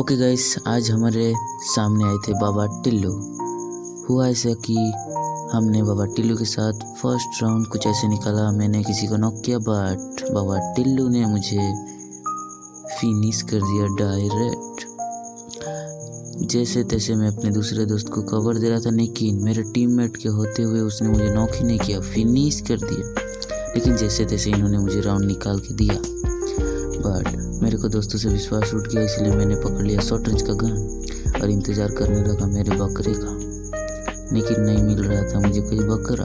Okay guys, आज हमारे सामने आए थे बाबा टिल्लू। हुआ ऐसा कि हमने बाबा टिल्लू के साथ फर्स्ट राउंड कुछ ऐसे निकाला। मैंने किसी को नॉक किया बट बाबा टिल्लू ने मुझे फिनिश कर दिया डायरेक्ट। जैसे तैसे मैं अपने दूसरे दोस्त को कवर दे रहा था, लेकिन मेरे टीममेट के होते हुए उसने मुझे नॉक ही नहीं किया, फिनिश कर दिया। लेकिन जैसे तैसे इन्होंने मुझे राउंड निकाल के दिया, बट मेरे को दोस्तों से विश्वास उठ गया, इसलिए मैंने पकड़ लिया शॉर्ट रेंज का गन और इंतज़ार करने लगा मेरे बकरे का। लेकिन नहीं मिल रहा था मुझे कोई बकरा,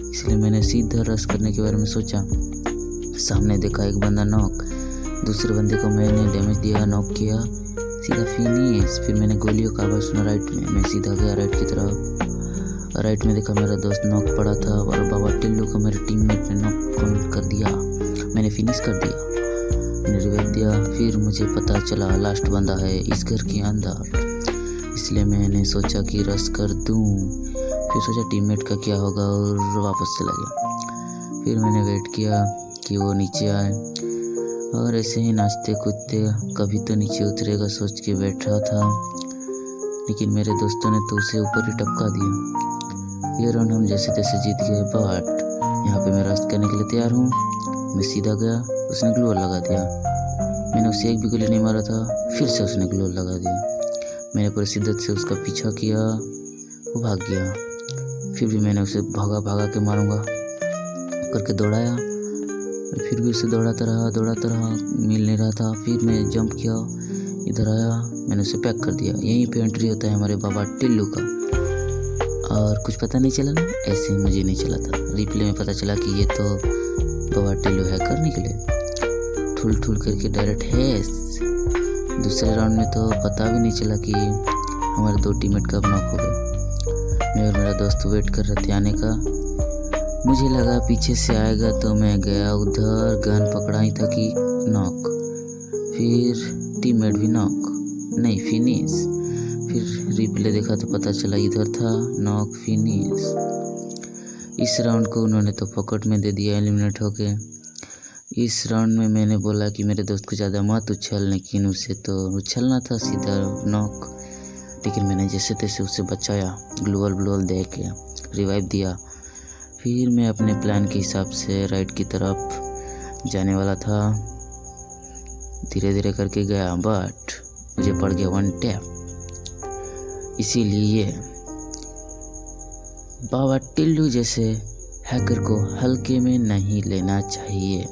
इसलिए मैंने सीधा रश करने के बारे में सोचा। सामने देखा एक बंदा नॉक, दूसरे बंदे को मैंने डैमेज दिया, नॉक किया, सीधा फिनिश। फिर मैंने गोलियों का आवाज़ सुना राइट में, मैं सीधा गया राइट की तरफ। राइट में देखा मेरा दोस्त नॉक पड़ा था और बाबा टिल्लू को मेरे टीममेट ने नॉक कर दिया। मैंने फिनिश कर दिया, मैंने रिवाइव दिया। फिर मुझे पता चला लास्ट बंदा है इस घर के अंदर, इसलिए मैंने सोचा कि रश कर दूं। फिर सोचा टीममेट का क्या होगा और वापस चला गया। फिर मैंने वेट किया कि वो नीचे आए और ऐसे ही नाचते कूदते कभी तो नीचे उतरेगा सोच के बैठ रहा था, लेकिन मेरे दोस्तों ने तो उसे ऊपर ही टपका दिया। ये राउंड हम जैसे तैसे जीत गए, बट यहाँ पे मैं रश करने के लिए तैयार हूँ। मैं सीधा गया, उसने ग्लू लगा दिया। मैंने उसे एक भी गोली नहीं मारा था, फिर से उसने ग्लू लगा दिया। मैंने पूरी शिद्दत से उसका पीछा किया, वो भाग गया। फिर भी मैंने उसे भागा के मारूंगा करके दौड़ाया, फिर भी उसे दौड़ाता रहा, मिल नहीं रहा था। फिर मैं जंप किया, इधर आया, मैंने उसे पैक कर दिया। यहीं पे एंट्री होता है हमारे बाबा टिल्लू का। और कुछ पता नहीं चला ना, ऐसे ही मुझे नहीं चला था। रिप्ले में पता चला कि ये तो बाबा टिल्लू हैकर निकले, ठुल करके डायरेक्ट हैश। दूसरे राउंड में तो पता भी नहीं चला कि हमारे दो टीममेट कब नॉक हो गए। मैं और मेरा दोस्त वेट कर रहे थे आने का। मुझे लगा पीछे से आएगा तो मैं गया उधर, गन पकड़ा ही था कि नॉक। फिर टीममेट भी नॉक, नहीं फिनिश। फिर रिप्ले देखा तो पता चला इधर था नॉक, फिनिश। इस राउंड को उन्होंने तो पॉकेट में दे दिया एलिमिनेट होके। इस राउंड में मैंने बोला कि मेरे दोस्त को ज़्यादा मत उछल, लेकिन उसे तो उछलना था सीधा नॉक। लेकिन मैंने जैसे तैसे उसे बचाया, ग्लूअल दे के रिवाइव दिया। फिर मैं अपने प्लान के हिसाब से राइट की तरफ जाने वाला था, धीरे धीरे करके गया, बट मुझे पड़ गया वन टैप। इसीलिए बाबा टिल्लू जैसे हैकर को हल्के में नहीं लेना चाहिए।